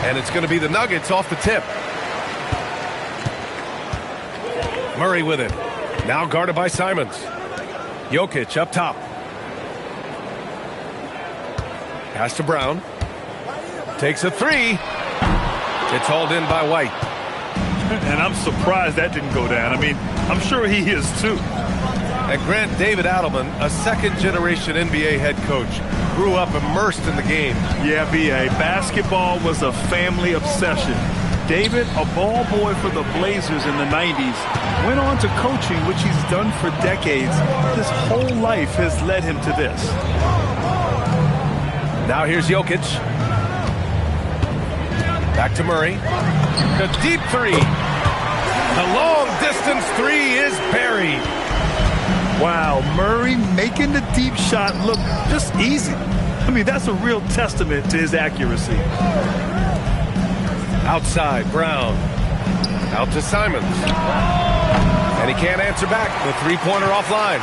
And it's going to be the Nuggets off the tip. Murray with it. Now guarded by Simons. Jokic up top. Pass to Brown. Takes a three. It's hauled in by White. And I'm surprised that didn't go down. I mean, I'm sure he is too. And Grant, David Adelman, a second-generation NBA head coach, grew up immersed in the game. Yeah, B.A. Basketball was a family obsession. David, a ball boy for the Blazers in the 90s, went on to coaching, which he's done for decades. His whole life has led him to this. Now here's Jokic. Back to Murray. The deep three. The long-distance three is buried. Wow, Murray making the deep shot look just easy. I mean, that's a real testament to his accuracy. Outside, Brown. Out to Simons. And he can't answer back. The three-pointer offline.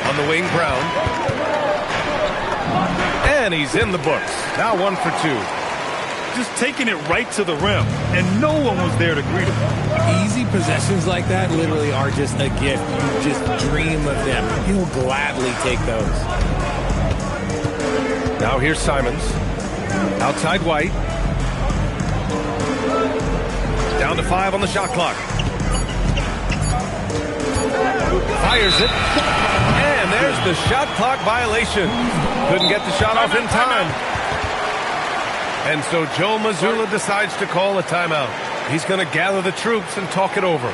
On the wing, Brown. And he's in the books. Now 1 for 2. Just taking it right to the rim, and no one was there to greet him. Easy possessions like that literally are just a gift. You just dream of them. He'll gladly take those. Now here's Simons. Outside White. Down to 5 on the shot clock. Fires it. And there's the shot clock violation. Couldn't get the shot off in time. And so Joe Mazzulla decides to call a timeout. He's going to gather the troops and talk it over.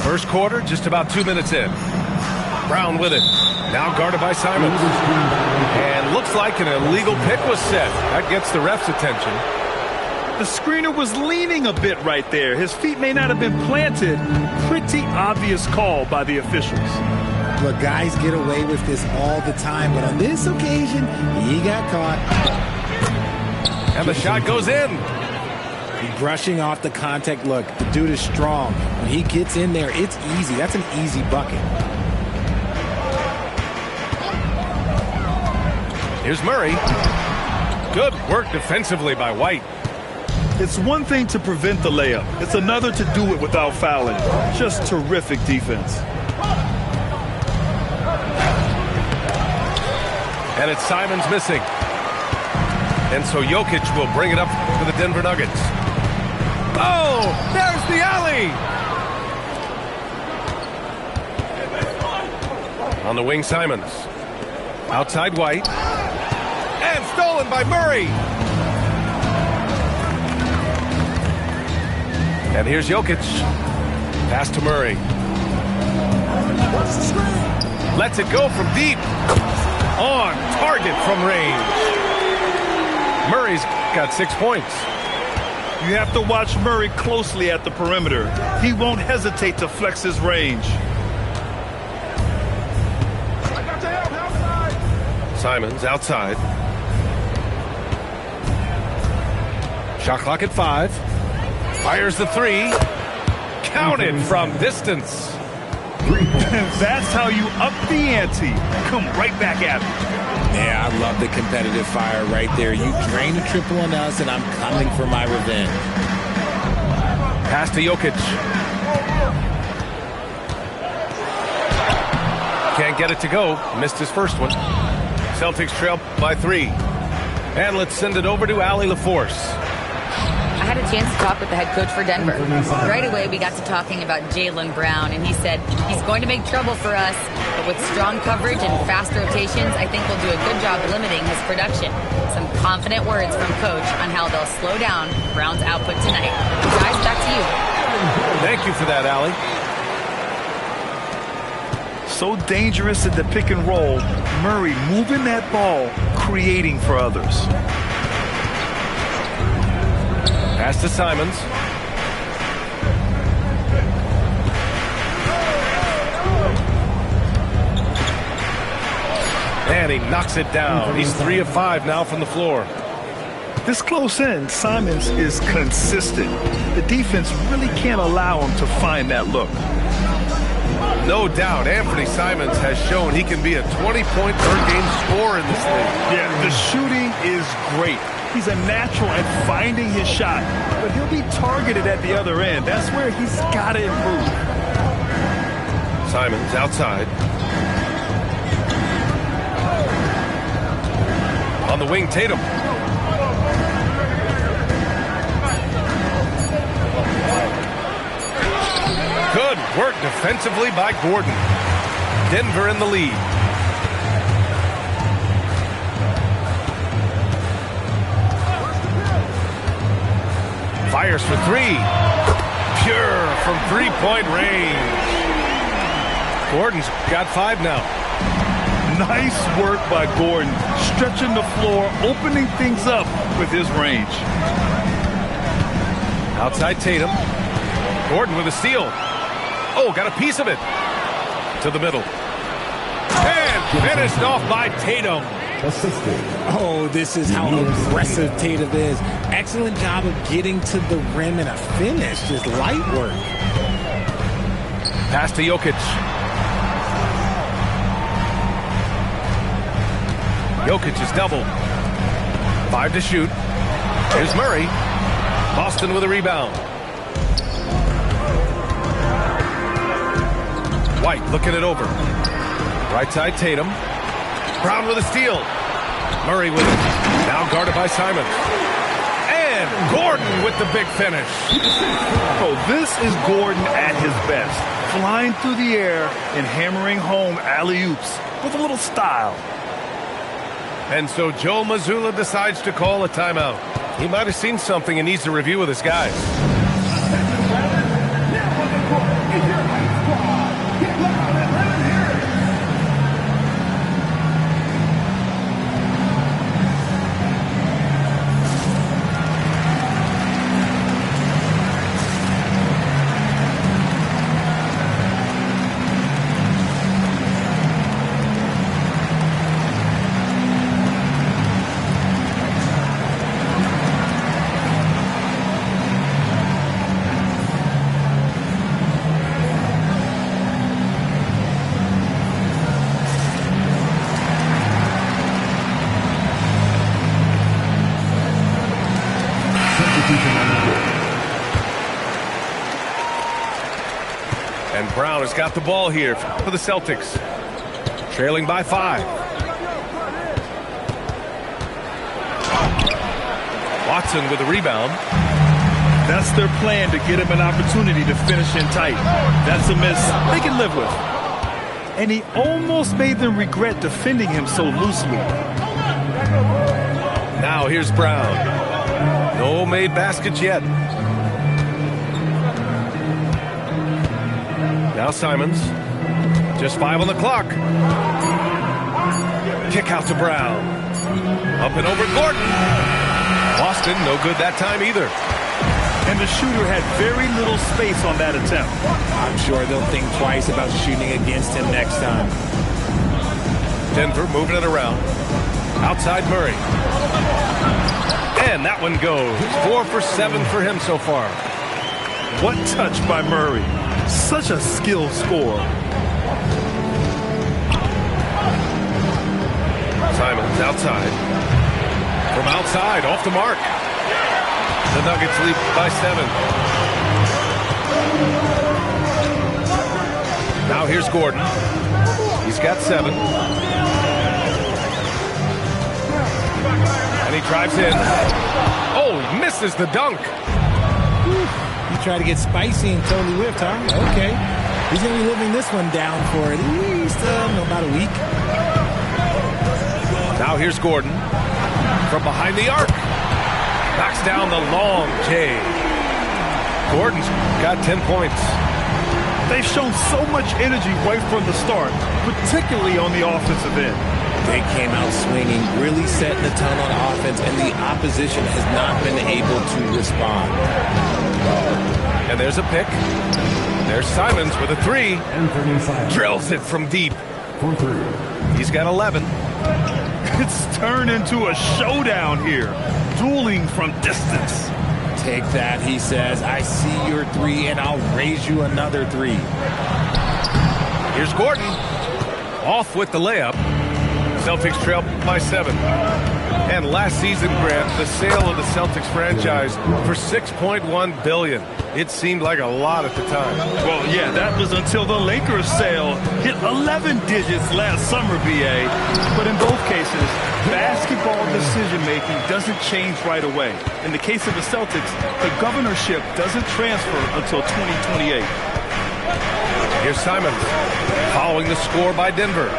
First quarter, just about 2 minutes in. Brown with it. Now guarded by Simons. And looks like an illegal pick was set. That gets the ref's attention. The screener was leaning a bit right there. His feet may not have been planted. Pretty obvious call by the officials. Look, guys get away with this all the time, but on this occasion, he got caught. And the shot goes in. Brushing off the contact. Look, the dude is strong. When he gets in there, it's easy. That's an easy bucket. Here's Murray. Good work defensively by White. It's one thing to prevent the layup. It's another to do it without fouling. Just terrific defense. And it's Simons missing. And so Jokic will bring it up for the Denver Nuggets. Oh, there's the alley. On the wing, Simons. Outside White. And stolen by Murray. And here's Jokic. Pass to Murray. Lets it go from deep. On target from range. Murray's got 6 points. You have to watch Murray closely at the perimeter. He won't hesitate to flex his range. Simons outside. Shot clock at 5. Fires the three. Counted from distance. That's how you up the ante. Come right back at me. Yeah, I love the competitive fire right there. You drain a triple on us, and I'm coming for my revenge. Pass to Jokic. Can't get it to go. Missed his first one. Celtics trail by 3. And let's send it over to Allie LaForce. I had a chance to talk with the head coach for Denver. Right away, we got to talking about Jaylen Brown, and he said he's going to make trouble for us, but with strong coverage and fast rotations, I think we'll do a good job limiting his production. Some confident words from Coach on how they'll slow down Brown's output tonight. Guys, back to you. Thank you for that, Allie. So dangerous in the pick and roll. Murray moving that ball, creating for others. Pass to Simons. And he knocks it down. He's 3 of 5 now from the floor. This close in, Simons is consistent. The defense really can't allow him to find that look. No doubt, Anthony Simons has shown he can be a 20-point per game scorer in this league. Yeah, the shooting is great. He's a natural at finding his shot, but he'll be targeted at the other end. That's where he's got to improve. Simons outside. On the wing, Tatum. Good work defensively by Gordon. Denver in the lead. Fires for 3. Pure from three-point range. Gordon's got 5 now. Nice work by Gordon, stretching the floor, opening things up with his range. Outside Tatum. Gordon with a steal. Oh, got a piece of it. To the middle. And finished off by Tatum. Oh, this is how aggressive Tatum is. Excellent job of getting to the rim and a finish. Just light work. Pass to Jokic. Jokic is double. 5 to shoot. Here's Murray. Boston with a rebound. White looking it over. Right side Tatum. Brown with a steal. Murray with it. Now guarded by Simons. And Gordon with the big finish. Oh, this is Gordon at his best. Flying through the air and hammering home alley-oops with a little style. And so Joe Mazzulla decides to call a timeout. He might have seen something and needs to review with his guys. And Brown has got the ball here for the Celtics. Trailing by 5. Watson with a rebound. That's their plan, to get him an opportunity to finish in tight. That's a miss they can live with. And he almost made them regret defending him so loosely. Now here's Brown. No made baskets yet. Now Simons. Just 5 on the clock. Kick out to Brown. Up and over Gordon. Boston, no good that time either. And the shooter had very little space on that attempt. I'm sure they'll think twice about shooting against him next time. Denver moving it around. Outside Murray. And that one goes. 4 for 7 for him so far. What touch by Murray. Such a skilled scorer. Simons outside. From outside, off the mark. The Nuggets lead by 7. Now here's Gordon. He's got 7. And he drives in. Oh, he misses the dunk. You try to get spicy and totally whipped, huh? Okay. He's going to be living this one down for at least about a week. Now here's Gordon from behind the arc. Knocks down the long J. Gordon's got 10 points. They've shown so much energy right from the start, particularly on the offensive end. They came out swinging, really setting the tone on offense, and the opposition has not been able to respond. And there's a pick. There's Simons with a 3. Drills it from deep. He's got 11. It's turned into a showdown here, dueling from distance. Take that, he says. I see your 3, and I'll raise you another 3. Here's Gordon. Off with the layup. Celtics trail by 7. And last season, Grant, the sale of the Celtics franchise for $6.1 billion. It seemed like a lot at the time. Well, yeah, that was until the Lakers sale hit 11 digits last summer, BA. But in both cases, basketball decision-making doesn't change right away. In the case of the Celtics, the governorship doesn't transfer until 2028. Here's Simons following the score by Denver.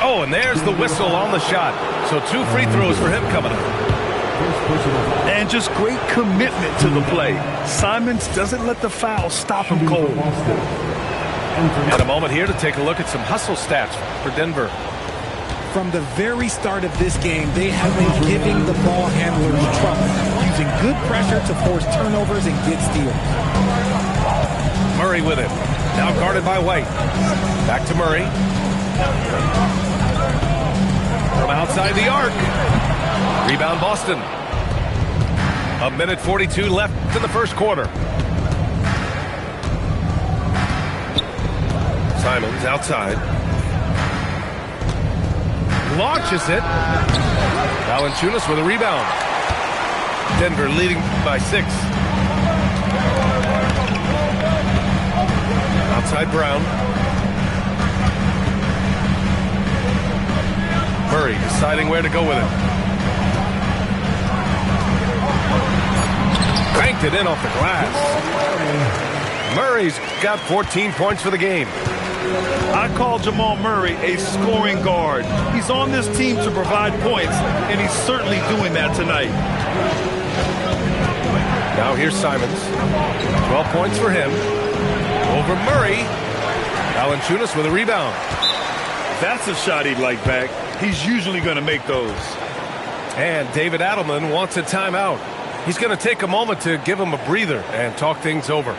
Oh, and there's the whistle on the shot. So 2 free throws for him coming up. And just great commitment to the play. Simons doesn't let the foul stop him cold. And a moment here to take a look at some hustle stats for Denver. From the very start of this game, they have been giving the ball handlers trouble, using good pressure to force turnovers and get steals. Murray with him. Now guarded by White. Back to Murray. From outside the arc. Rebound Boston. 1:42 left in the first quarter. Simons outside. Launches it. Valanciunas with a rebound. Denver leading by 6. Outside Brown. Murray deciding where to go with it. Banked it in off the glass. Murray's got 14 points for the game. I call Jamal Murray a scoring guard. He's on this team to provide points, and he's certainly doing that tonight. Now here's Simons. 12 points for him. Over Murray. Valanciunas with a rebound. That's a shot he'd like back. He's usually going to make those. And David Adelman wants a timeout. He's going to take a moment to give him a breather and talk things over.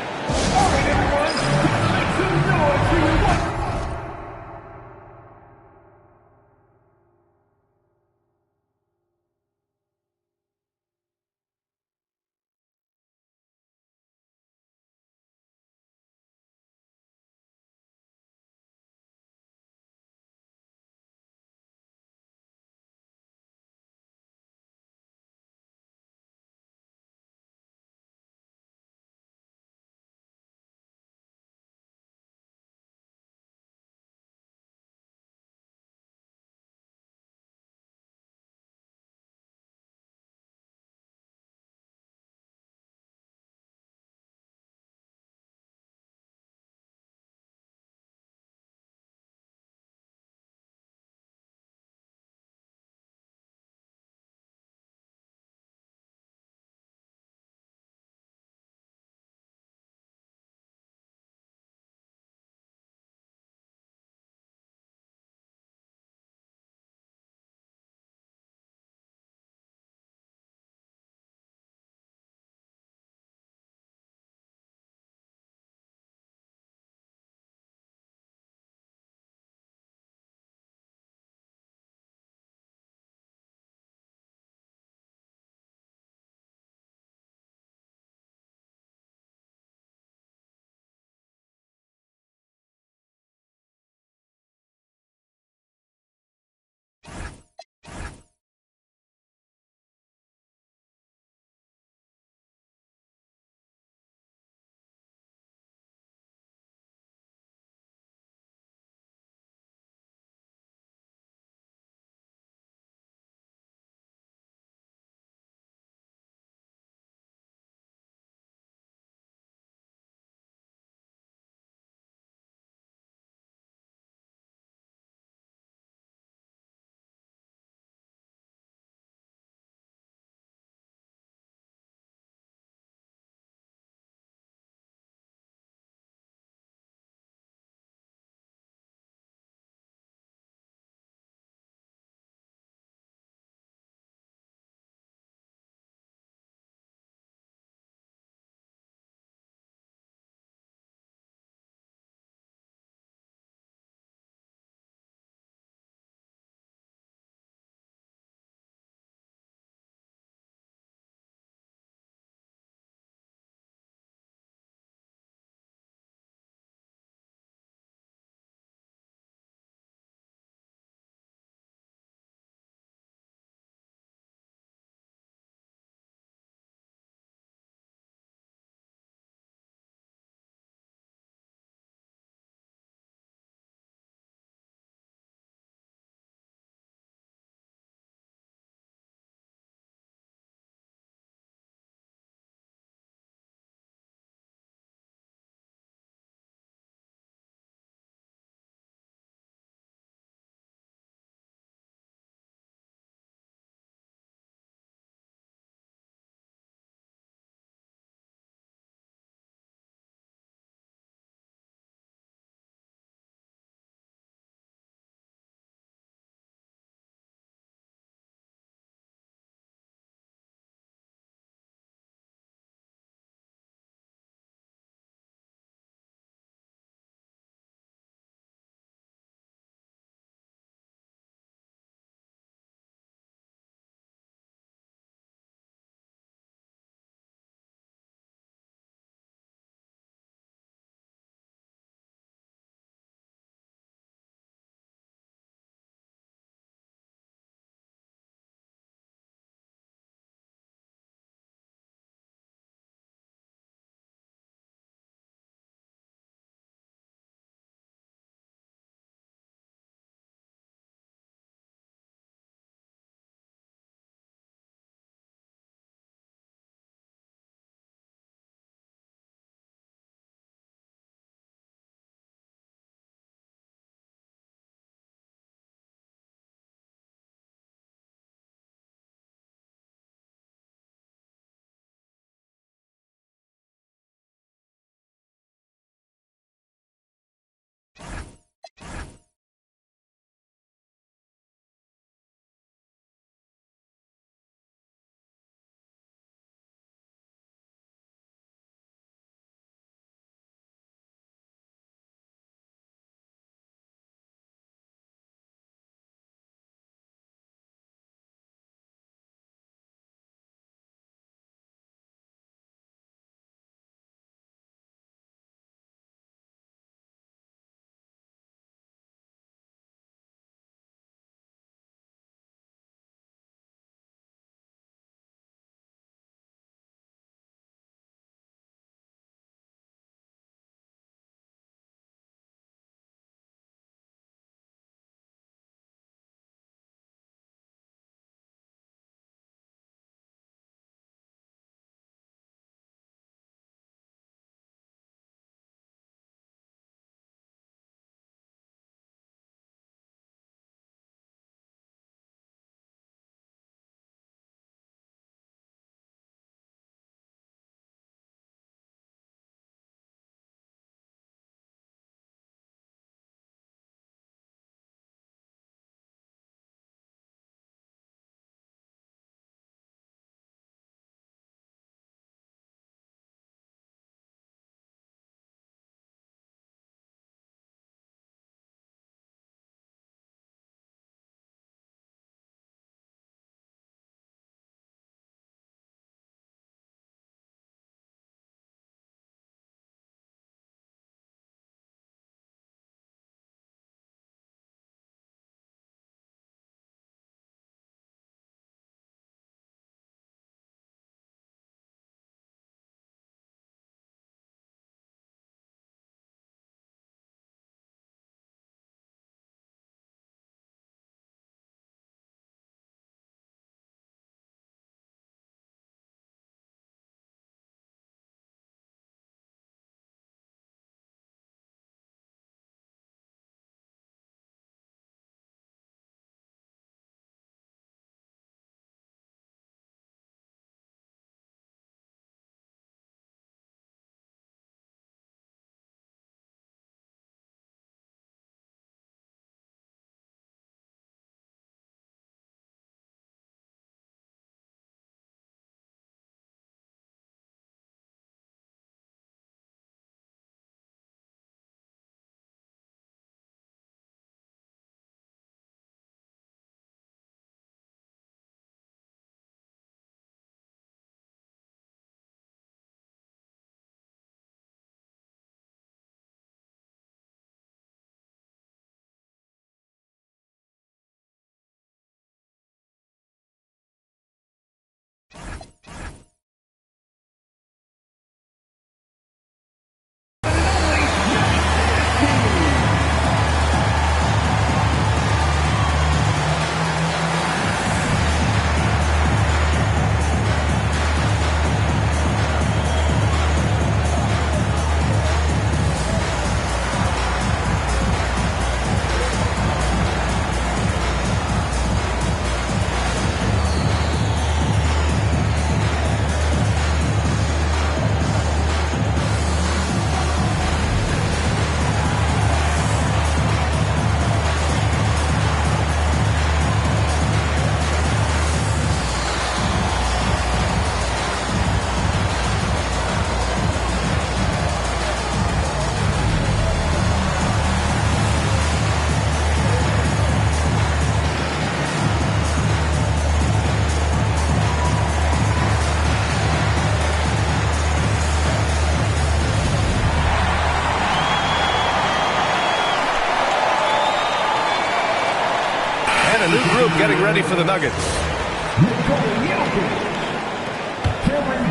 getting ready for the Nuggets.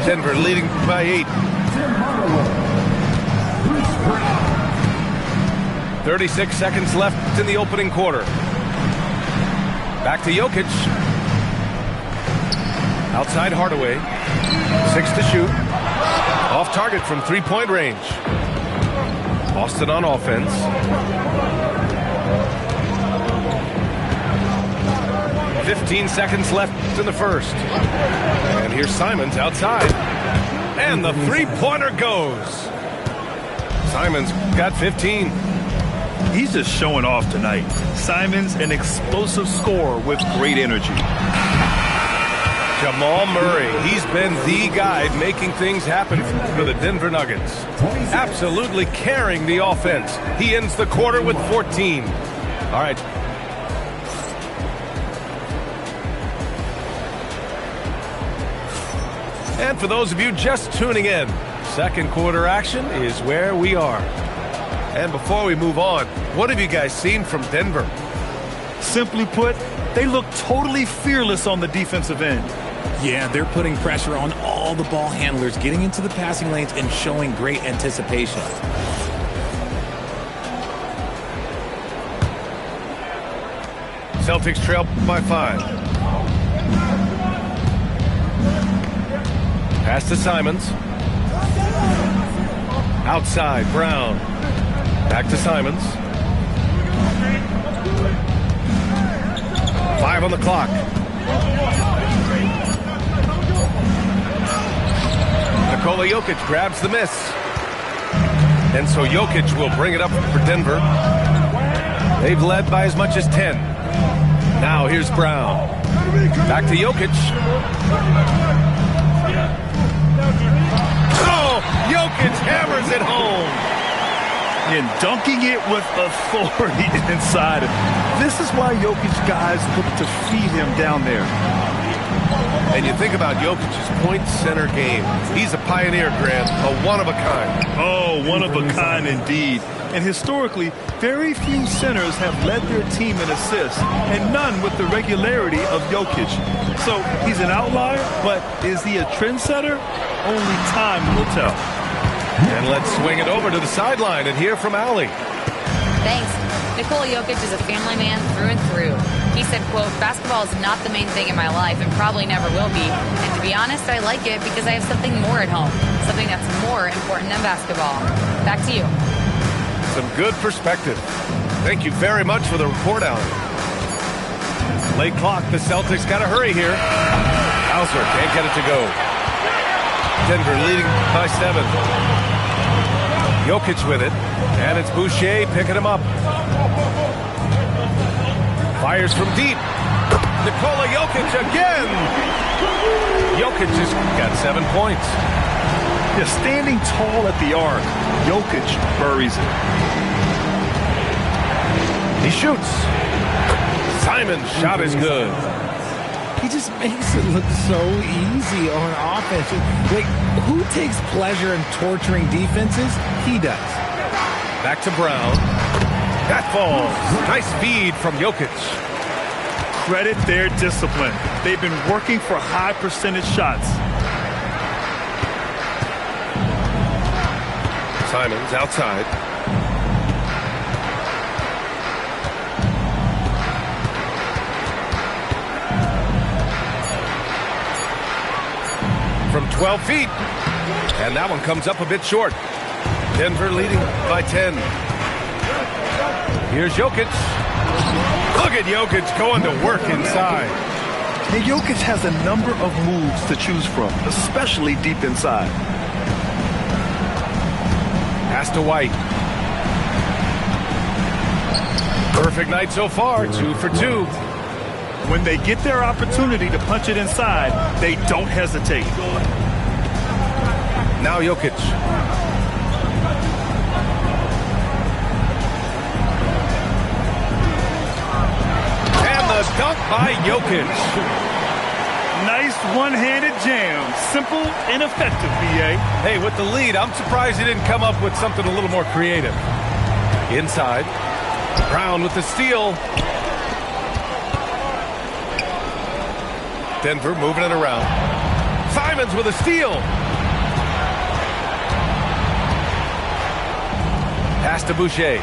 Denver leading by 8. 36 seconds left in the opening quarter. Back to Jokic. Outside Hardaway. 6 to shoot. Off target from three-point range. Boston on offense. "15 seconds left in the first. And here's Simons outside. And the three-pointer goes. Simons got 15. He's just showing off tonight. Simons, an explosive scorer with great energy. Jamal Murray, he's been the guy making things happen for the Denver Nuggets. Absolutely carrying the offense. He ends the quarter with 14. All right. And for those of you just tuning in, second quarter action is where we are. And before we move on, what have you guys seen from Denver? Simply put, they look totally fearless on the defensive end. Yeah, they're putting pressure on all the ball handlers, getting into the passing lanes and showing great anticipation. Celtics trail by 5. Pass to Simons. Outside, Brown. Back to Simons. 5 on the clock. Nikola Jokic grabs the miss. And so Jokic will bring it up for Denver. They've led by as much as 10. Now here's Brown. Back to Jokic. Oh, Jokic hammers it home. And dunking it with authority inside. This is why Jokic guys look to feed him down there. And you think about Jokic's point center game. He's a pioneer, Grant, a one-of-a-kind. Oh, one-of-a-kind indeed. And historically, very few centers have led their team in assists, and none with the regularity of Jokic. So he's an outlier, but is he a trendsetter? Only time will tell. And let's swing it over to the sideline and hear from Allie. Thanks. Nikola Jokic is a family man through and through. He said, quote, "Basketball is not the main thing in my life and probably never will be. And to be honest, I like it because I have something more at home, something that's more important than basketball." Back to you. Some good perspective. Thank you very much for the report, Allie. Late clock. The Celtics got to hurry here. Hauser can't get it to go. Denver leading by 7. Jokic with it. And it's Boucher picking him up. Fires from deep. Nikola Jokic again. Jokic just got 7 points. Just standing tall at the arc, Jokic buries it. He shoots. Simon's shot is good. He just makes it look so easy on offense. Like, who takes pleasure in torturing defenses? He does. Back to Brown. That falls. Nice feed from Jokic. Credit their discipline. They've been working for high percentage shots. Simons outside. From 12 feet. And that one comes up a bit short. Denver leading by 10. Here's Jokic. Look at Jokic going to work inside. And Jokic has a number of moves to choose from, especially deep inside. Pass to White. Perfect night so far, 2 for 2. When they get their opportunity to punch it inside, they don't hesitate. Now Jokic. And the dunk by Jokic. Nice one-handed jam. Simple and effective, B.A. Hey, with the lead, I'm surprised he didn't come up with something a little more creative. Inside. Brown with the steal. Denver moving it around. Simons with a steal. Pass to Boucher.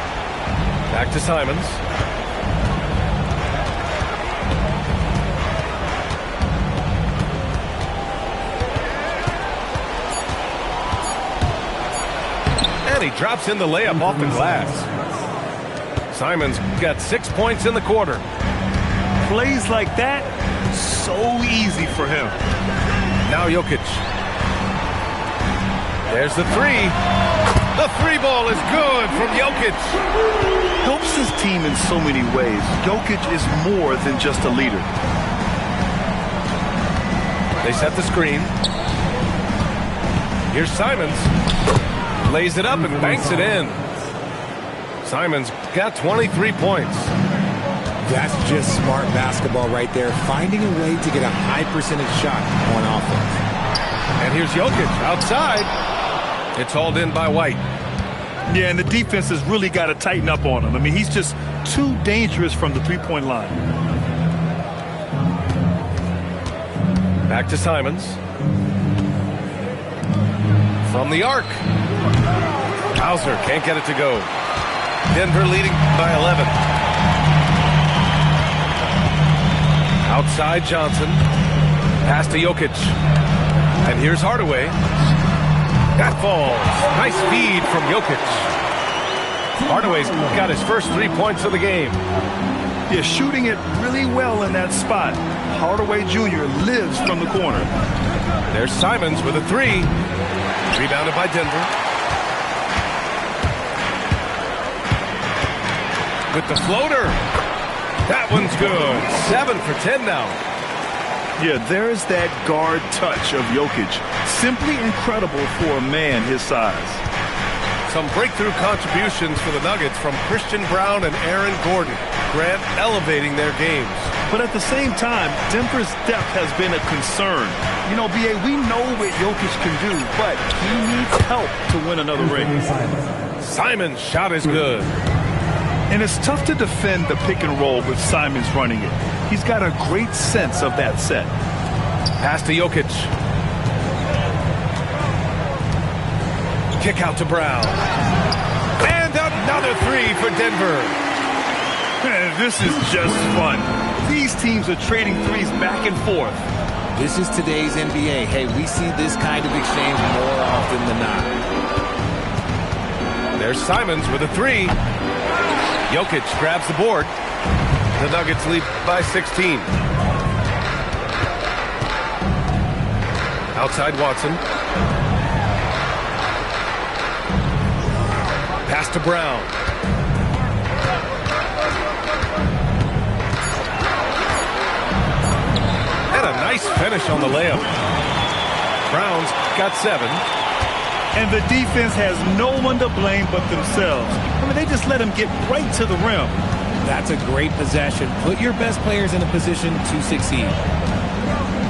Back to Simons. And he drops in the layup off the glass. Simons got 6 points in the quarter. Plays like that, so easy for him. Now Jokic. There's the three. The three ball is good from Jokic. Helps his team in so many ways. Jokic is more than just a leader. They set the screen. Here's Simons. Lays it up and banks it in. Simons got 23 points. That's just smart basketball right there, finding a way to get a high percentage shot on offense. And here's Jokic outside. It's hauled in by White. Yeah, and the defense has really got to tighten up on him. I mean, he's just too dangerous from the three-point line. Back to Simons. From the arc. Hauser can't get it to go. Denver leading by 11. Outside Johnson. Pass to Jokic. And here's Hardaway. That falls. Nice feed from Jokic. Hardaway's got his first 3 points of the game. Yeah, shooting it really well in that spot. Hardaway Jr. lives from the corner. There's Simons with a three. Rebounded by Denver. With the floater. That one's good. 7 for 10 now. Yeah, there's that guard touch of Jokic. Simply incredible for a man his size. Some breakthrough contributions for the Nuggets from Christian Braun and Aaron Gordon. Grant elevating their games. But at the same time, Denver's depth has been a concern. You know, B.A., we know what Jokic can do, but he needs help to win another ring. Simon's shot is good. And it's tough to defend the pick and roll with Simons running it. He's got a great sense of that set. Pass to Jokic. Kick out to Brown. And another three for Denver. This is just fun. These teams are trading threes back and forth. This is today's NBA. Hey, we see this kind of exchange more often than not. There's Simons with a three. Jokic grabs the board. The Nuggets lead by 16. Outside Watson. Pass to Brown. And a nice finish on the layup. Brown's got 7. And the defense has no one to blame but themselves. I mean, they just let him get right to the rim. That's a great possession. Put your best players in a position to succeed.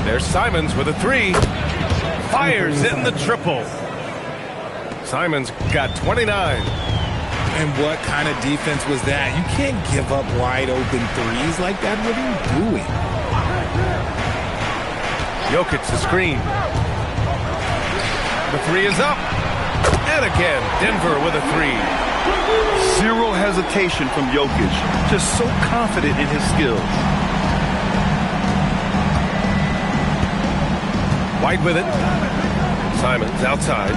There's Simons with a three. Fires in the triple. Simons got 29. And what kind of defense was that? You can't give up wide open threes like that. What are you doing? Jokic the screen. The three is up. And again, Denver with a three. Zero hesitation from Jokic. Just so confident in his skills. White with it. Simons outside.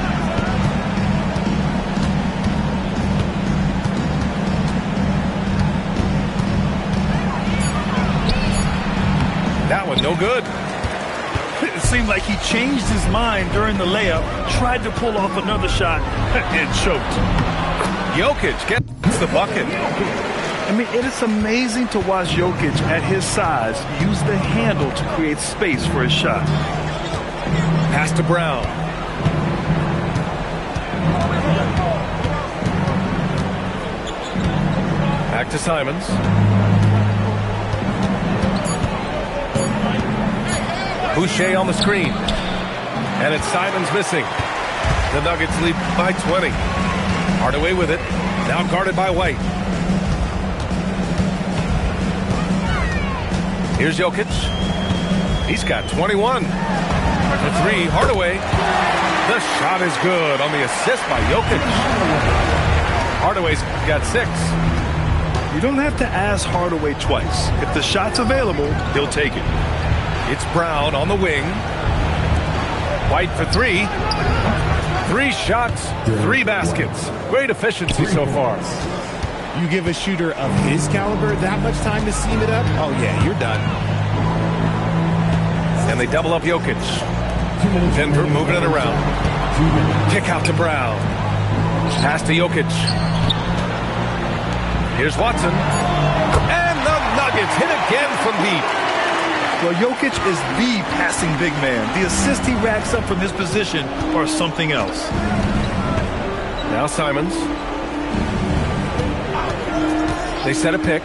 That one no good. It seemed like he changed his mind during the layup, tried to pull off another shot, and choked. Jokic gets the bucket. I mean, it is amazing to watch Jokic at his size use the handle to create space for his shot. Pass to Brown. Back to Simons. Boucher on the screen. And it's Simons missing. The Nuggets lead by 20. Hardaway with it. Now guarded by White. Here's Jokic. He's got 21. For three, Hardaway. The shot is good on the assist by Jokic. Hardaway's got 6. You don't have to ask Hardaway twice. If the shot's available, he'll take it. It's Brown on the wing. White for 3. 3 shots, 3 baskets. Great efficiency so far. You give a shooter of his caliber that much time to seam it up, oh yeah, you're done. And they double up Jokic. Denver moving it around. Kick out to Brown. Pass to Jokic. Here's Watson. And the Nuggets hit again from deep. Well, Jokic is the passing big man. The assists he racks up from his position are something else. Now Simons. They set a pick.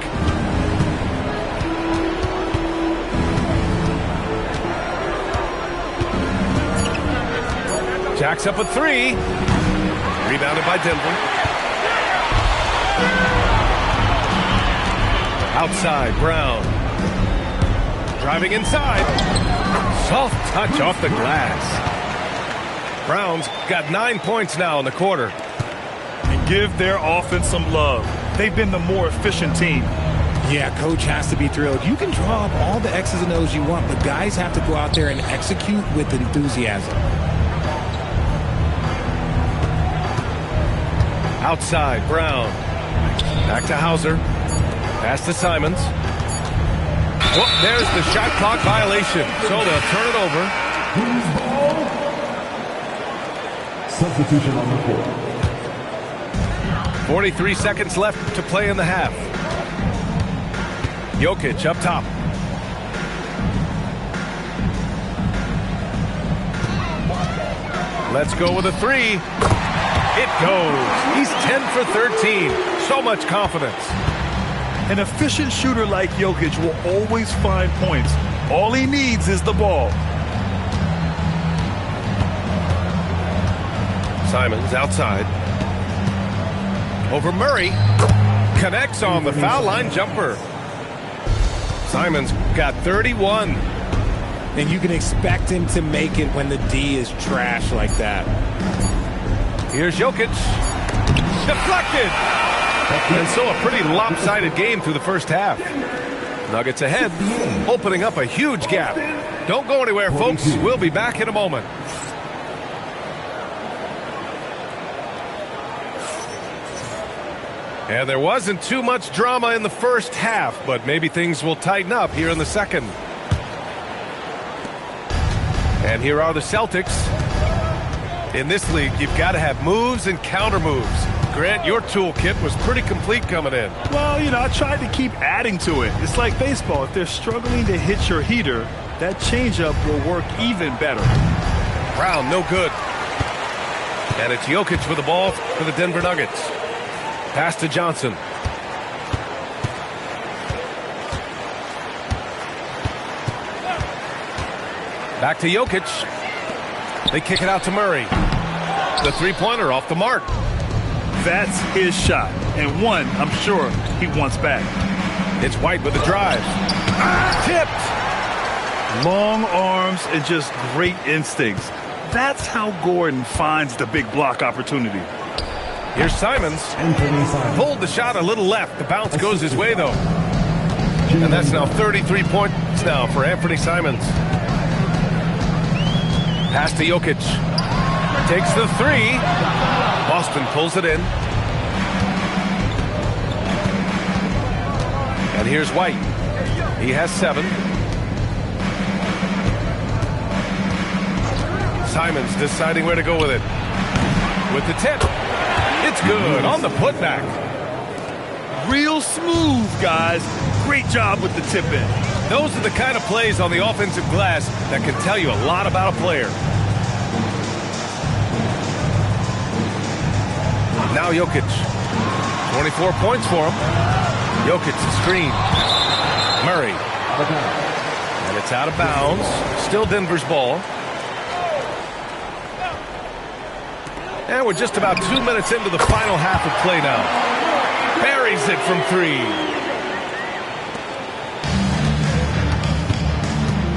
Jacks up a 3. Rebounded by Denver. Outside, Brown. Driving inside. Soft touch off the glass. Brown's got 9 points now in the quarter. And give their offense some love. They've been the more efficient team. Yeah, coach has to be thrilled. You can draw up all the X's and O's you want, but guys have to go out there and execute with enthusiasm. Outside, Brown. Back to Hauser. Pass to Simons. Whoop, there's the shot clock violation. So they'll turn it over. Substitution on the court. 43 seconds left to play in the half. Jokic up top. Let's go with a 3. It goes. He's 10 for 13. So much confidence. An efficient shooter like Jokic will always find points. All he needs is the ball. Simons outside. Over Murray. Connects on the foul line jumper. Simons got 31. And you can expect him to make it when the D is trash like that. Here's Jokic. Deflected. And so a pretty lopsided game through the first half. Nuggets ahead, opening up a huge gap. Don't go anywhere, folks. We'll be back in a moment. And there wasn't too much drama in the first half, but maybe things will tighten up here in the second. And here are the Celtics. In this league, you've got to have moves and counter moves. Grant, your toolkit was pretty complete coming in. Well, you know, I tried to keep adding to it. It's like baseball. If they're struggling to hit your heater, that changeup will work even better. Brown, no good. And it's Jokic with the ball for the Denver Nuggets. Pass to Johnson. Back to Jokic. They kick it out to Murray. The three-pointer off the mark. That's his shot, and one I'm sure he wants back. It's White with the drive. Tipped. Long arms and just great instincts. That's how Gordon finds the big block opportunity. Here's Simons. Pulled the shot a little left. The bounce goes his way, though. And that's now 33 points now for Anthony Simons. Pass to Jokic. Takes the 3. Boston pulls it in. And here's White. He has 7. Simons deciding where to go with it. With the tip. It's good on the putback. Real smooth, guys. Great job with the tip in. Those are the kind of plays on the offensive glass that can tell you a lot about a player. Now Jokic. 24 points for him. Jokic screen. Murray. And it's out of bounds. Still Denver's ball. And we're just about 2 minutes into the final half of play now. Buries it from 3.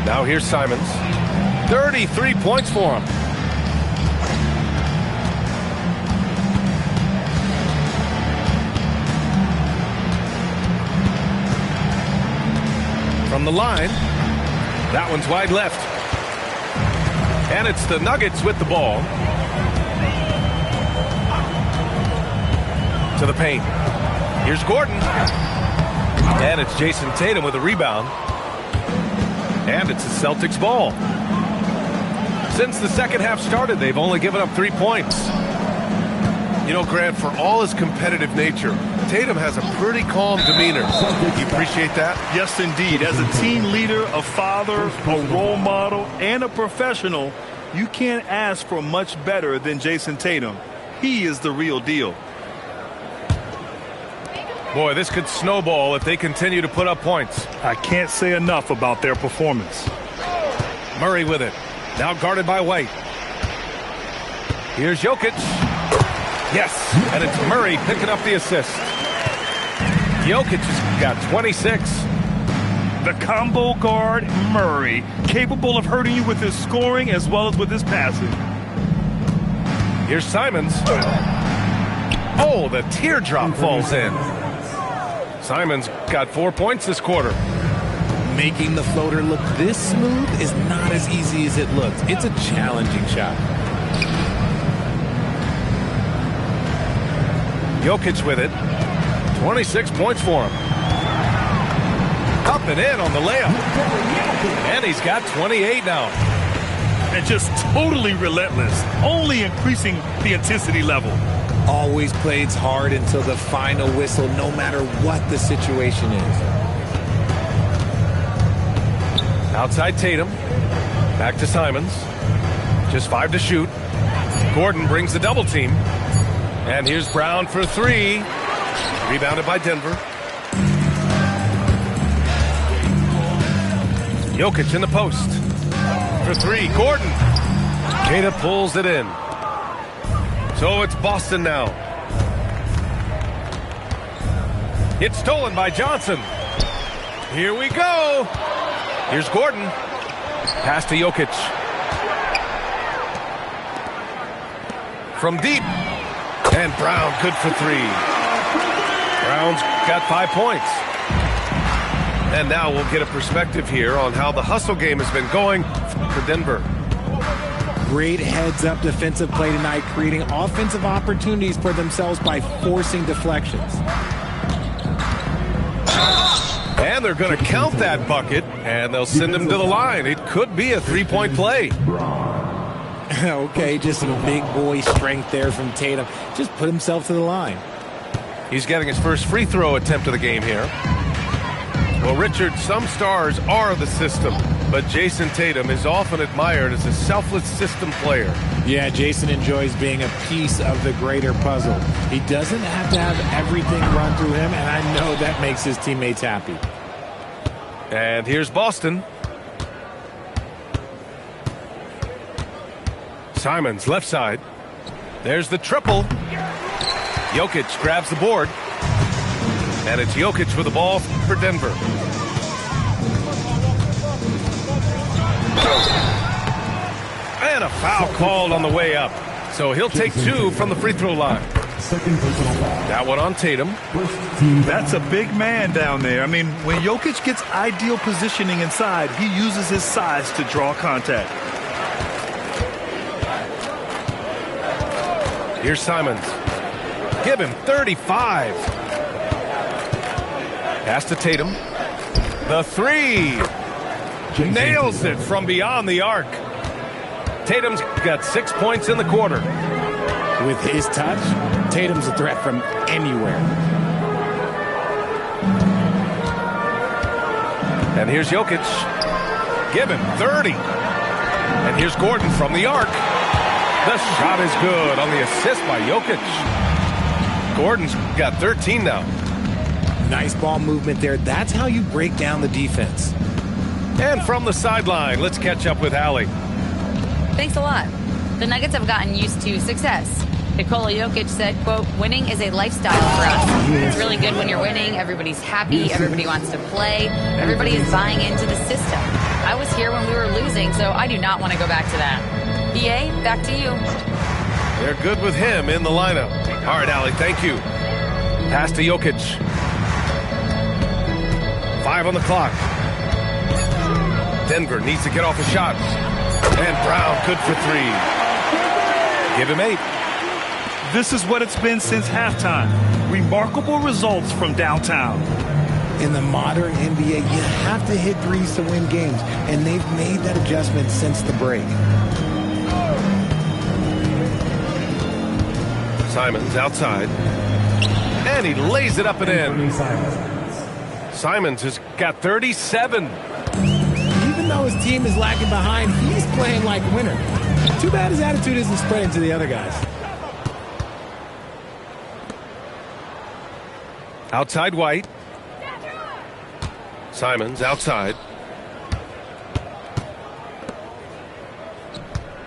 Now here's Simons. 33 points for him. From the line, that one's wide left. And it's the Nuggets with the ball. To the paint. Here's Gordon. And it's Jason Tatum with a rebound. And it's the Celtics ball. Since the second half started, they've only given up 3 points. You know, Grant, for all his competitive nature, Tatum has a pretty calm demeanor. You appreciate that? Yes, indeed. As a team leader, a father, a role model, and a professional, you can't ask for much better than Jason Tatum. He is the real deal. Boy, this could snowball if they continue to put up points. I can't say enough about their performance. Murray with it. Now guarded by White. Here's Jokic. Yes, and it's Murray picking up the assist. Jokic has got 26. The combo guard, Murray, capable of hurting you with his scoring as well as with his passing. Here's Simons. Oh, the teardrop falls in. Simons got 4 points this quarter. Making the floater look this smooth is not as easy as it looks. It's a challenging shot. Jokic with it. 26 points for him. Up and in on the layup. And he's got 28 now. And just totally relentless, only increasing the intensity level. Always plays hard until the final whistle, no matter what the situation is. Outside Tatum. Back to Simons. Just 5 to shoot. Gordon brings the double team. And here's Brown for 3. Rebounded by Denver. Jokic in the post. For 3, Gordon. Queta pulls it in. So it's Boston now. It's stolen by Johnson. Here we go. Here's Gordon. Pass to Jokic. From deep. And Brown good for 3. Brown's got 5 points. And now we'll get a perspective here on how the hustle game has been going for Denver. Great heads-up defensive play tonight, creating offensive opportunities for themselves by forcing deflections. And they're going to count that bucket, and they'll send him to the line. It could be a 3-point play. Okay, just some big boy strength there from Tatum. Just put himself to the line. He's getting his first free throw attempt of the game here. Well, Richard, some stars are the system, but Jason Tatum is often admired as a selfless system player. Yeah, Jason enjoys being a piece of the greater puzzle. He doesn't have to have everything run through him, and I know that makes his teammates happy. And here's Boston. Simons, left side. There's the triple. Jokic grabs the board. And it's Jokic with the ball for Denver. And a foul called on the way up. So he'll take 2 from the free throw line. That one on Tatum. That's a big man down there. I mean, when Jokic gets ideal positioning inside, he uses his size to draw contact. Here's Simons. Give him 35. Pass to Tatum. The 3. Nails it from beyond the arc. Tatum's got 6 points in the quarter. With his touch, Tatum's a threat from anywhere. And here's Jokic. Give him 30. And here's Gordon from the arc. The shot is good on the assist by Jokic. Gordon's got 13 now. Nice ball movement there. That's how you break down the defense. And from the sideline, let's catch up with Allie. Thanks a lot. The Nuggets have gotten used to success. Nikola Jokic said, quote, winning is a lifestyle for us. It's really good when you're winning. Everybody's happy. Everybody wants to play. Everybody is buying into the system. I was here when we were losing, so I do not want to go back to that. PA, back to you. They're good with him in the lineup. All right, Allie, thank you. Pass to Jokic. 5 on the clock. Denver needs to get off a shot. And Brown good for 3. Give him 8. This is what it's been since halftime. Remarkable results from downtown. In the modern NBA, you have to hit threes to win games, and they've made that adjustment since the break. Simons outside. And he lays it up and in. Simons has got 37. Even though his team is lagging behind, he's playing like a winner. Too bad his attitude isn't spreading to the other guys. Outside White. Simons outside.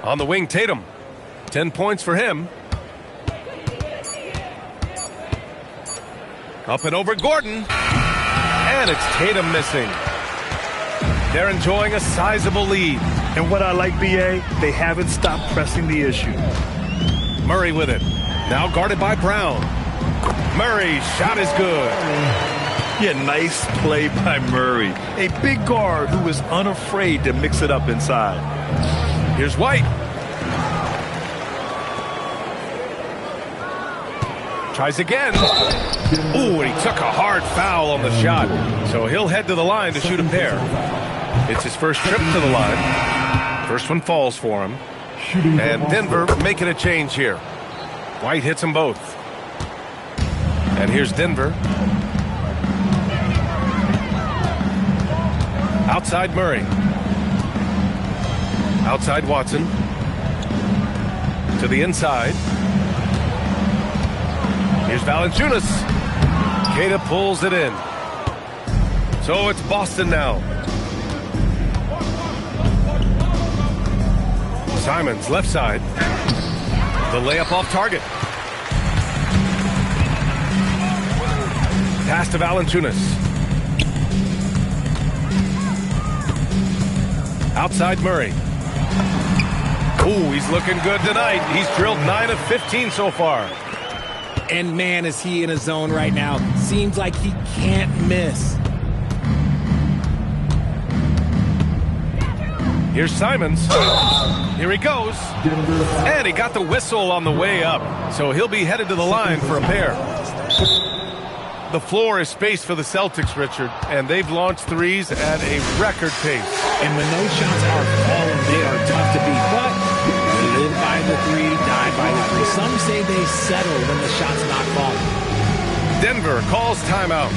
On the wing, Tatum. 10 points for him. Up and over Gordon. And it's Tatum missing. They're enjoying a sizable lead. And what I like, BA, they haven't stopped pressing the issue. Murray with it. Now guarded by Brown. Murray's shot is good. Yeah, nice play by Murray. A big guard who is unafraid to mix it up inside. Here's White. Tries again. Ooh, and he took a hard foul on the shot. So he'll head to the line to shoot a pair. It's his first trip to the line. First one falls for him. And Denver making a change here. White hits them both. And here's Denver. Outside Murray. Outside Watson. To the inside. Here's Valanciunas. Queta pulls it in. So it's Boston now. Simons left side. The layup off target. Pass to Valanciunas. Outside Murray. Ooh, he's looking good tonight. He's drilled 9 of 15 so far. And man, is he in a zone right now. Seems like he can't miss. Here's Simons. Here he goes. And he got the whistle on the way up. So he'll be headed to the line for a pair. The floor is spaced for the Celtics, Richard, and they've launched threes at a record pace. And when those shots are falling, they are tough to beat. But they live by the 3, die by the 3. Some say they settle when the shot's not falling. Denver calls timeout.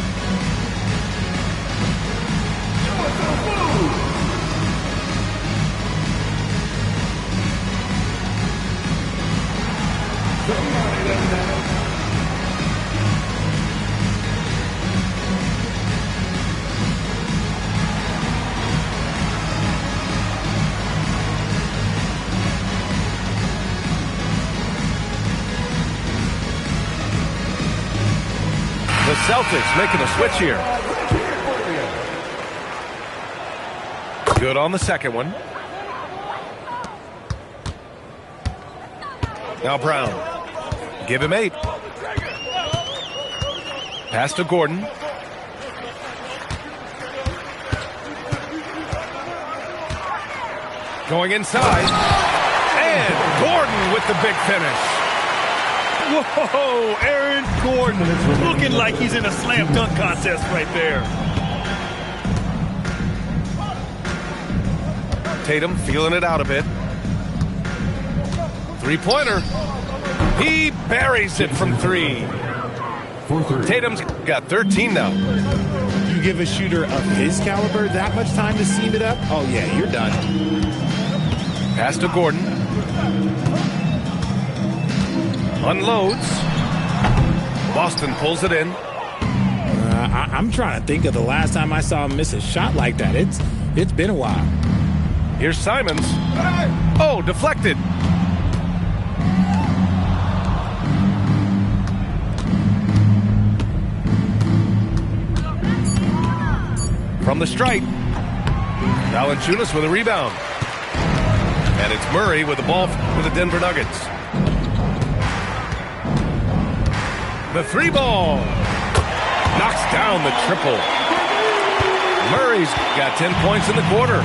The Celtics making a switch here. Good on the second one. Now Brown. Give him 8. Pass to Gordon. Going inside. And Gordon with the big finish. Whoa, Aaron Gordon looking like he's in a slam dunk contest right there. Tatum feeling it out a bit. Three-pointer. He buries it from 3. Tatum's got 13 now. You give a shooter of his caliber that much time to seam it up? Oh, yeah, you're done. Pass to Gordon. Unloads. Boston pulls it in. I'm trying to think of the last time I saw him miss a shot like that. It's been a while. Here's Simons. Oh, deflected. From the stripe. Valanciunas with a rebound. And it's Murray with the ball for the Denver Nuggets. The three ball. Knocks down the triple. Murray's got 10 points in the quarter.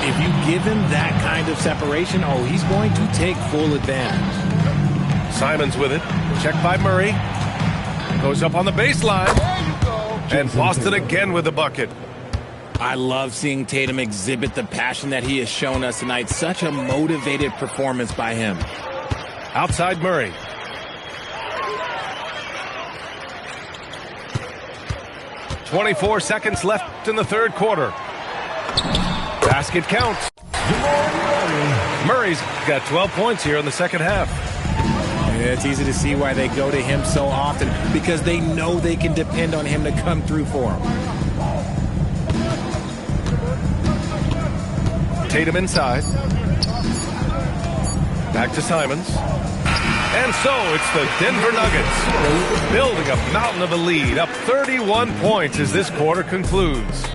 If you give him that kind of separation, oh, he's going to take full advantage. Simons with it. Check by Murray. Goes up on the baseline. And Boston again with the bucket. I love seeing Tatum exhibit the passion that he has shown us tonight. Such a motivated performance by him. Outside Murray. "24 seconds left in the third quarter. Basket counts. Murray's got 12 points here in the second half. Yeah, it's easy to see why they go to him so often, because they know they can depend on him to come through for them. Tatum inside. Back to Simons. And so it's the Denver Nuggets building a mountain of a lead, up 31 points as this quarter concludes.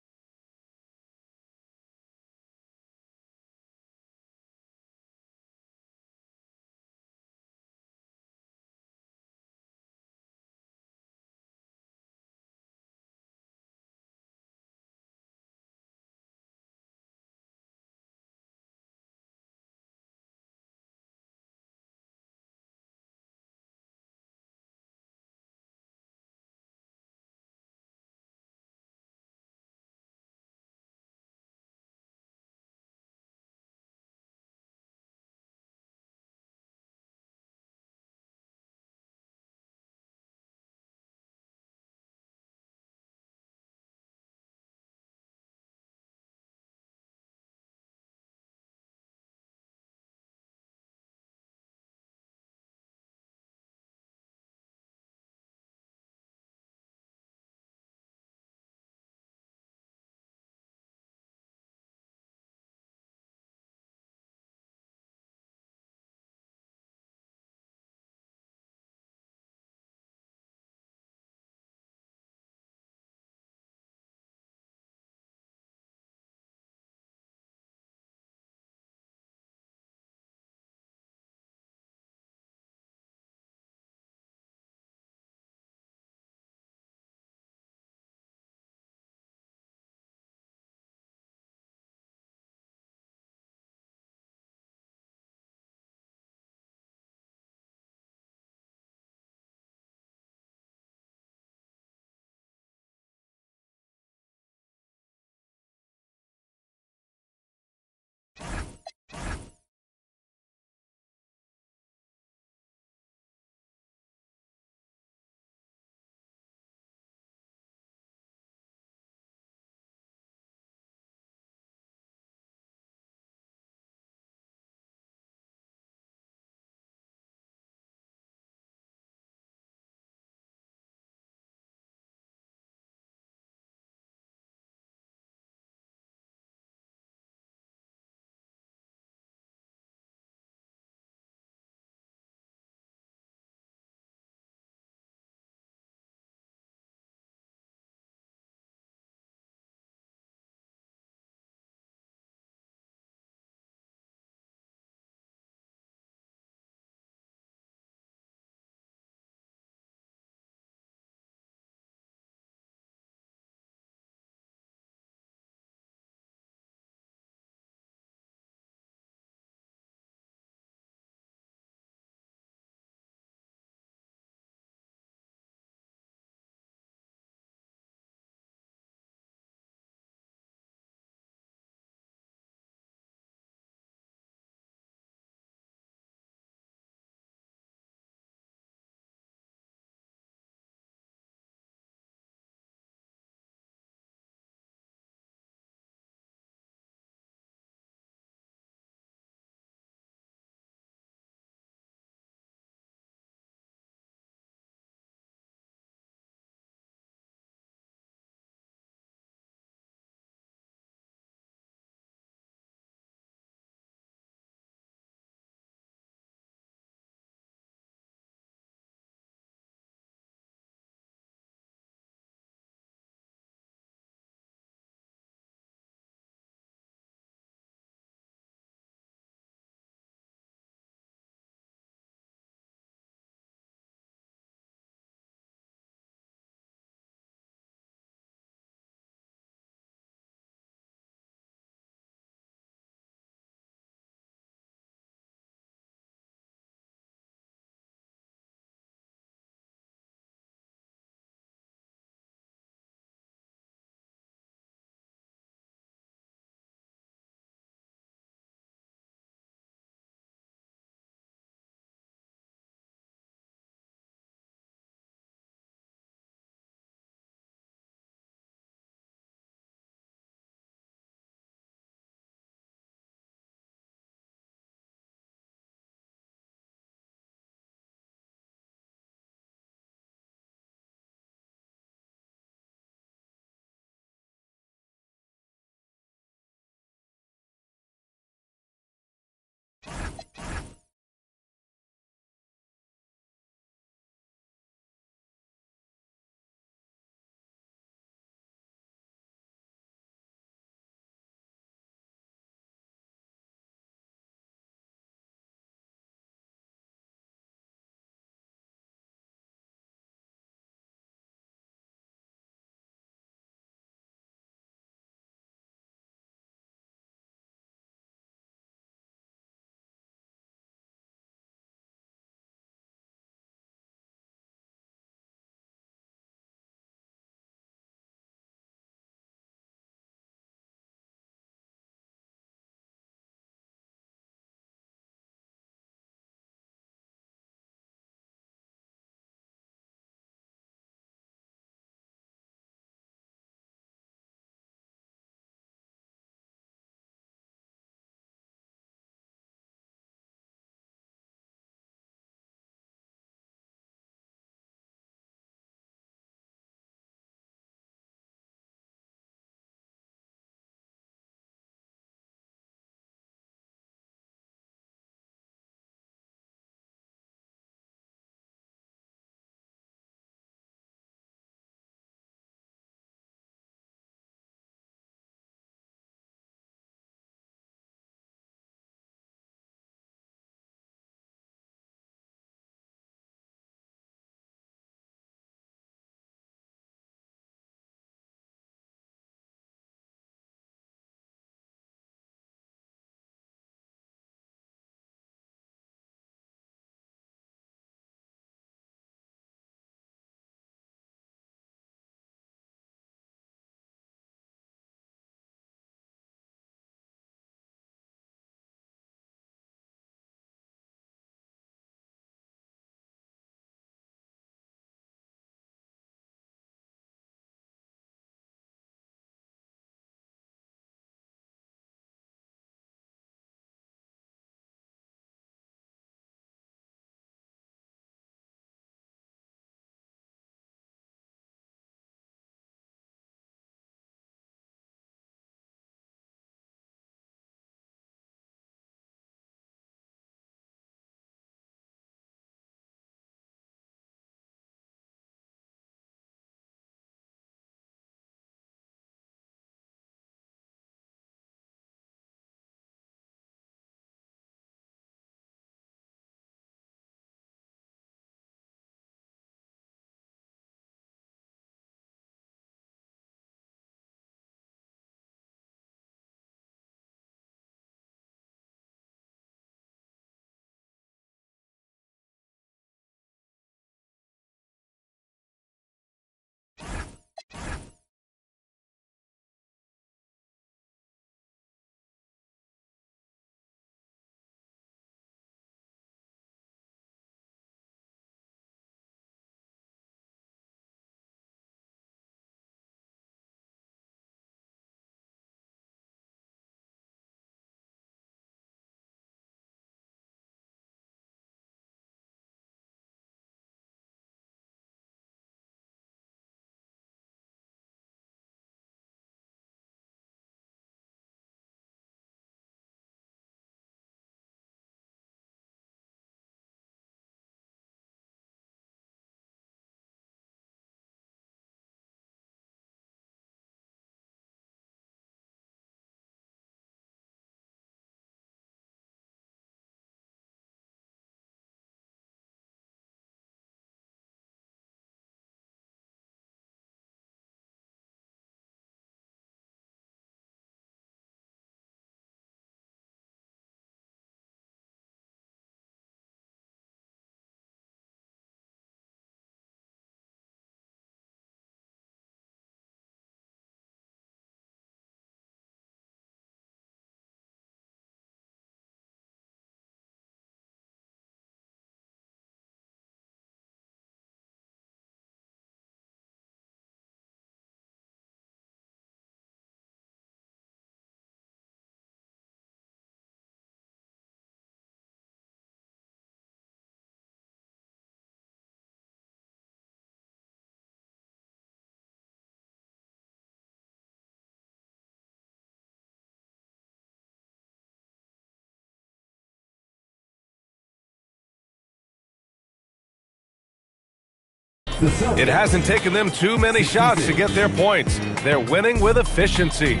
It hasn't taken them too many shots to get their points. They're winning with efficiency.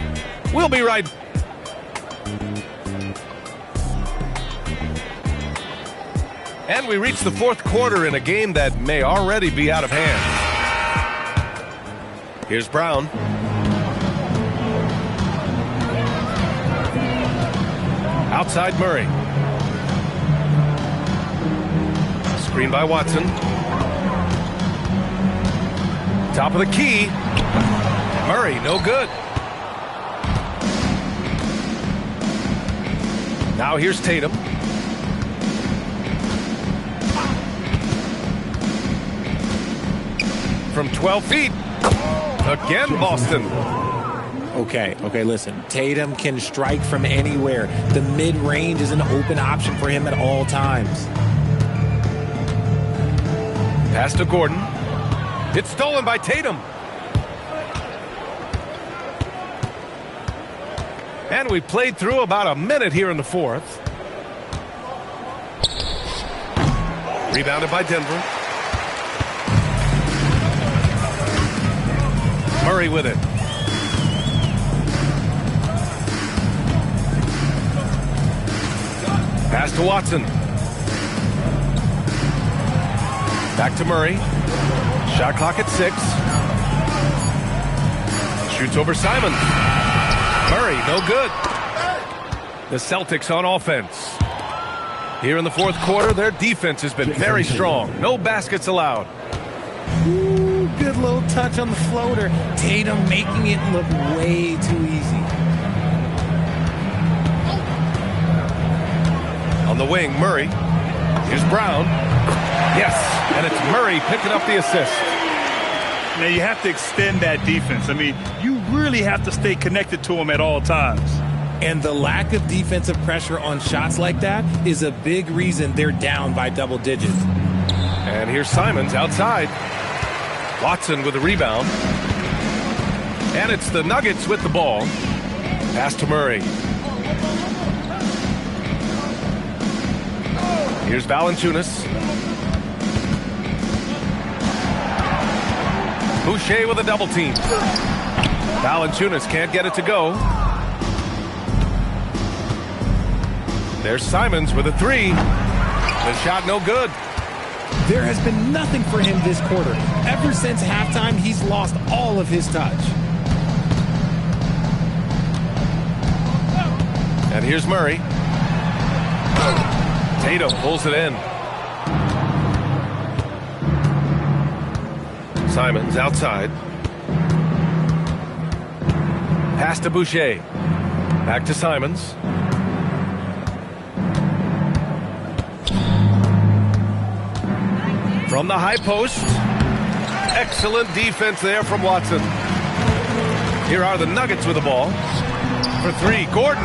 We'll be right back. And we reach the fourth quarter in a game that may already be out of hand. Here's Brown. Outside Murray. Screen by Watson. Top of the key. Murray, no good. Now here's Tatum. From 12 feet. Again, Boston. Okay, listen. Tatum can strike from anywhere. The mid-range is an open option for him at all times. Pass to Gordon. It's stolen by Tatum. And we played through about a minute here in the fourth. Rebounded by Denver. Murray with it. Pass to Watson. Back to Murray. Shot clock at 6. Shoots over Simons. Murray, no good. The Celtics on offense. Here in the fourth quarter, their defense has been very strong. No baskets allowed. Ooh, good little touch on the floater. Tatum making it look way too easy. On the wing, Murray. Here's Brown. Yes, and it's Murray picking up the assist. Now you have to extend that defense. I mean, you really have to stay connected to him at all times. And the lack of defensive pressure on shots like that is a big reason they're down by double digits. And here's Simons outside. Watson with a rebound. And it's the Nuggets with the ball. Pass to Murray. Here's Valanciunas. Boucher with a double team. Valanciunas can't get it to go. There's Simons with a 3. The shot no good. There has been nothing for him this quarter. Ever since halftime, he's lost all of his touch. And here's Murray. Tatum pulls it in. Simons outside. Pass to Boucher. Back to Simons. From the high post. Excellent defense there from Watson. Here are the Nuggets with the ball. For 3, Gordon.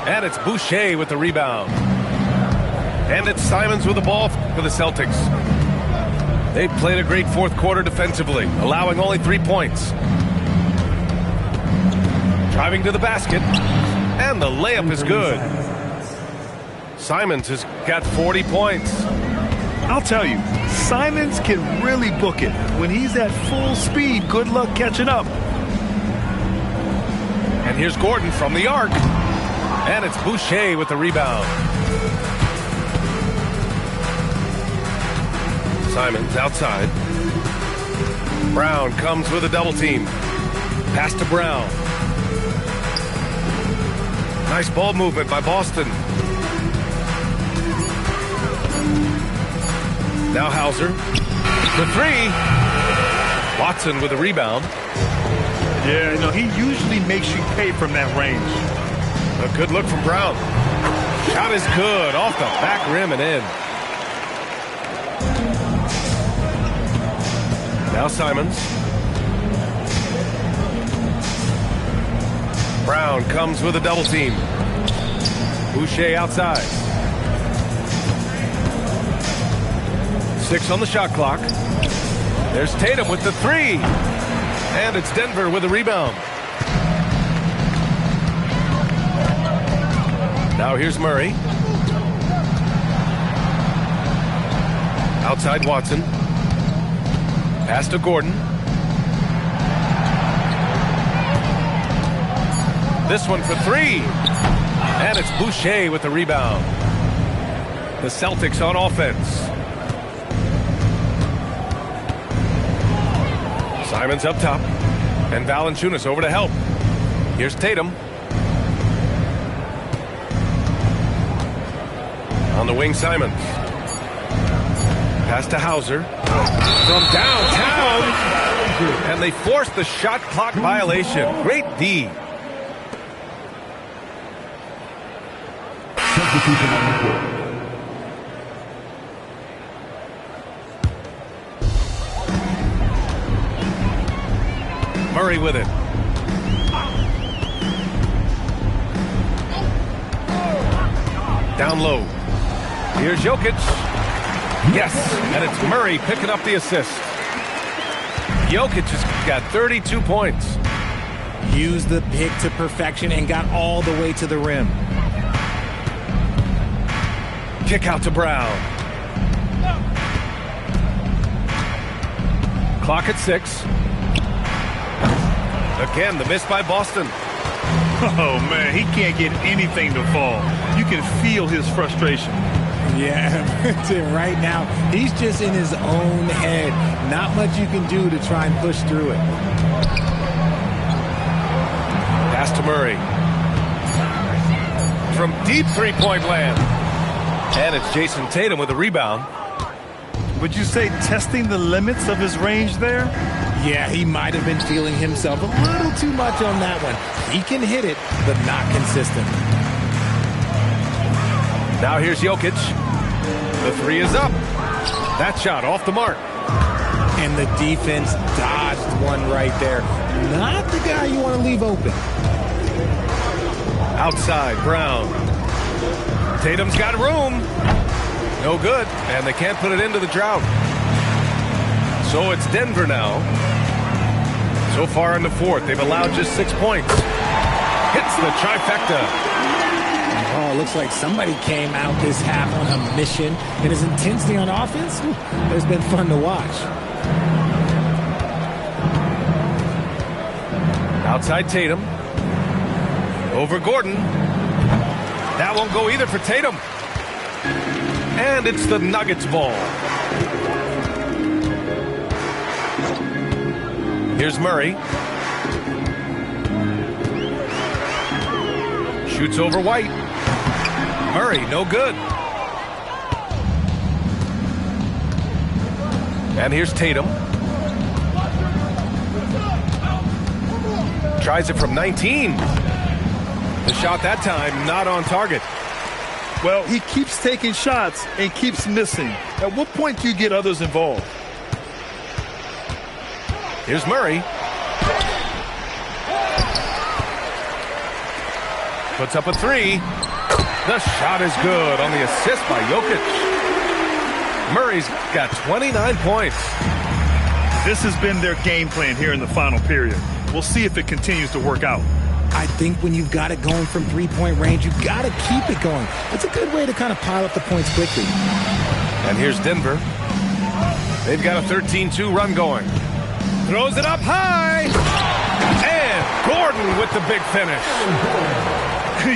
And it's Boucher with the rebound. And it's Simons with the ball for the Celtics. They played a great fourth quarter defensively, allowing only 3 points. Driving to the basket. And the layup is good. Simons has got 40 points. I'll tell you, Simons can really book it. When he's at full speed, good luck catching up. And here's Gordon from the arc. And it's Boucher with the rebound. Simons outside. Brown comes with a double team. Pass to Brown. Nice ball movement by Boston. Now Hauser. The 3. Watson with a rebound. Yeah, he usually makes you pay from that range. A good look from Brown. Shot is good. Off the back rim and in. Now Simons. Brown comes with a double team. Boucher outside. 6 on the shot clock. There's Tatum with the 3. And it's Denver with a rebound. Now here's Murray. Outside Watson. Pass to Gordon. This one for three. And it's Boucher with the rebound. The Celtics on offense. Simons up top. And Valanciunas over to help. Here's Tatum. On the wing, Simons. Pass to Hauser. From downtown. And they force the shot clock violation. Great D. Murray with it. Down low. Here's Jokic. Yes, and it's Murray picking up the assist. Jokic has got 32 points. Used the pick to perfection and got all the way to the rim. Kick out to Brown. Clock at 6. Again, the miss by Boston. Oh, man, he can't get anything to fall. You can feel his frustration. Yeah, right now, he's just in his own head. Not much you can do to try and push through it. Pass to Murray. From deep three-point land. And it's Jason Tatum with a rebound. Would you say testing the limits of his range there? Yeah, he might have been feeling himself a little too much on that one. He can hit it, but not consistent. Now here's Jokic. The three is up. That shot off the mark. And the defense dodged one right there. Not the guy you want to leave open. Outside, Brown. Tatum's got room. No good, and they can't put it into the drought. So it's Denver now. So far in the fourth, they've allowed just 6 points. Hits the trifecta. Oh, it looks like somebody came out this half on a mission. And his intensity on offense has been fun to watch. Outside Tatum. Over Gordon. That won't go either for Tatum. And it's the Nuggets ball. Here's Murray. Shoots over White. Murray, no good. And here's Tatum. Tries it from 19. The shot that time not on target. Well, he keeps taking shots and keeps missing. At what point do you get others involved? Here's Murray. Puts up a three. The shot is good on the assist by Jokic. Murray's got 29 points. This has been their game plan here in the final period. We'll see if it continues to work out. I think when you've got it going from three-point range, you've got to keep it going. It's a good way to kind of pile up the points quickly. And here's Denver. They've got a 13-2 run going. Throws it up high. And Gordon with the big finish.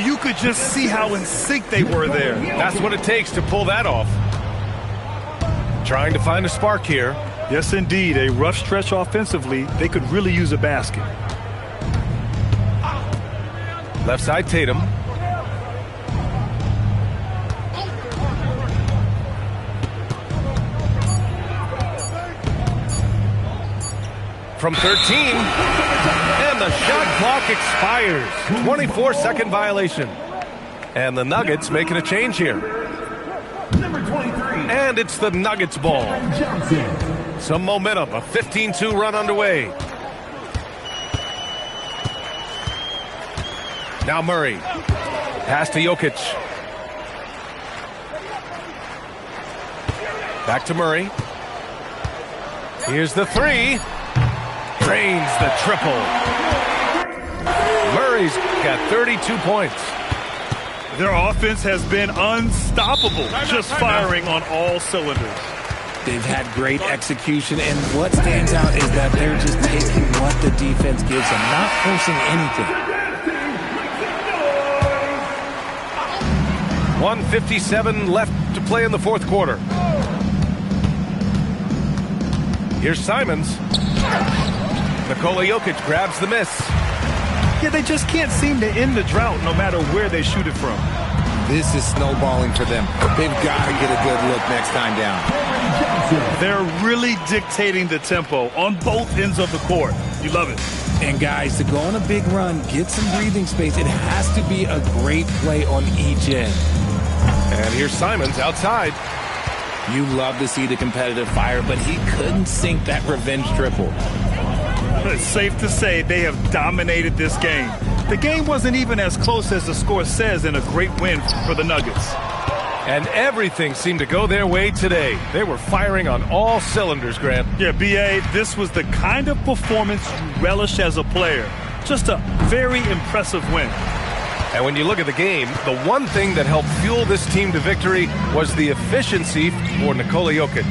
You could just see how in sync they were there. That's what it takes to pull that off. Trying to find a spark here. Yes, indeed. A rough stretch offensively. They could really use a basket. Left side, Tatum. From 13. And the shot clock expires. 24-second violation. And the Nuggets making a change here. Number 23. And it's the Nuggets ball. Johnson. Some momentum. A 15-2 run underway. Now Murray. Pass to Jokic. Back to Murray. Here's the three. Drains the triple. Murray's got 32 points. Their offense has been unstoppable, just firing on all cylinders. They've had great execution, and what stands out is that they're just taking what the defense gives them, not forcing anything. 1:57 left to play in the fourth quarter. Here's Simons. Nikola Jokic grabs the miss. Yeah, they just can't seem to end the drought no matter where they shoot it from. This is snowballing for them. They've got to get a good look next time down. They're really dictating the tempo on both ends of the court. You love it. And guys, to go on a big run, get some breathing space, it has to be a great play on each end. And here's Simons outside. You love to see the competitive fire, but he couldn't sink that revenge triple. It's safe to say they have dominated this game. The game wasn't even as close as the score says in a great win for the Nuggets. And everything seemed to go their way today. They were firing on all cylinders, Grant. Yeah, B.A., this was the kind of performance you relish as a player. Just a very impressive win. And when you look at the game, the one thing that helped fuel this team to victory was the efficiency for Nikola Jokic.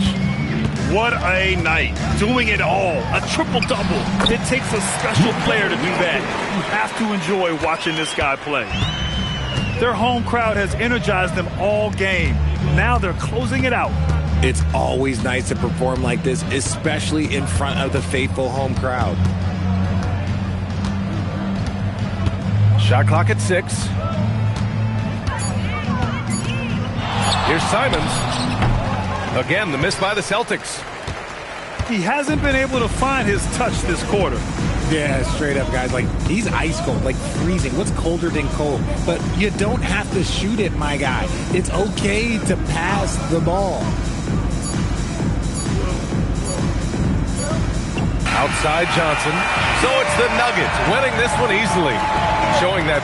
What a night. Doing it all. A triple-double. It takes a special player to do that. You have to enjoy watching this guy play. Their home crowd has energized them all game. Now they're closing it out. It's always nice to perform like this, especially in front of the faithful home crowd. Shot clock at 6. Here's Simons. Again, the miss by the Celtics. He hasn't been able to find his touch this quarter. Yeah, straight up, guys. Like, he's ice cold, like freezing. What's colder than cold? But you don't have to shoot it, my guy. It's okay to pass the ball. Outside Johnson. So it's the Nuggets winning this one easily, showing that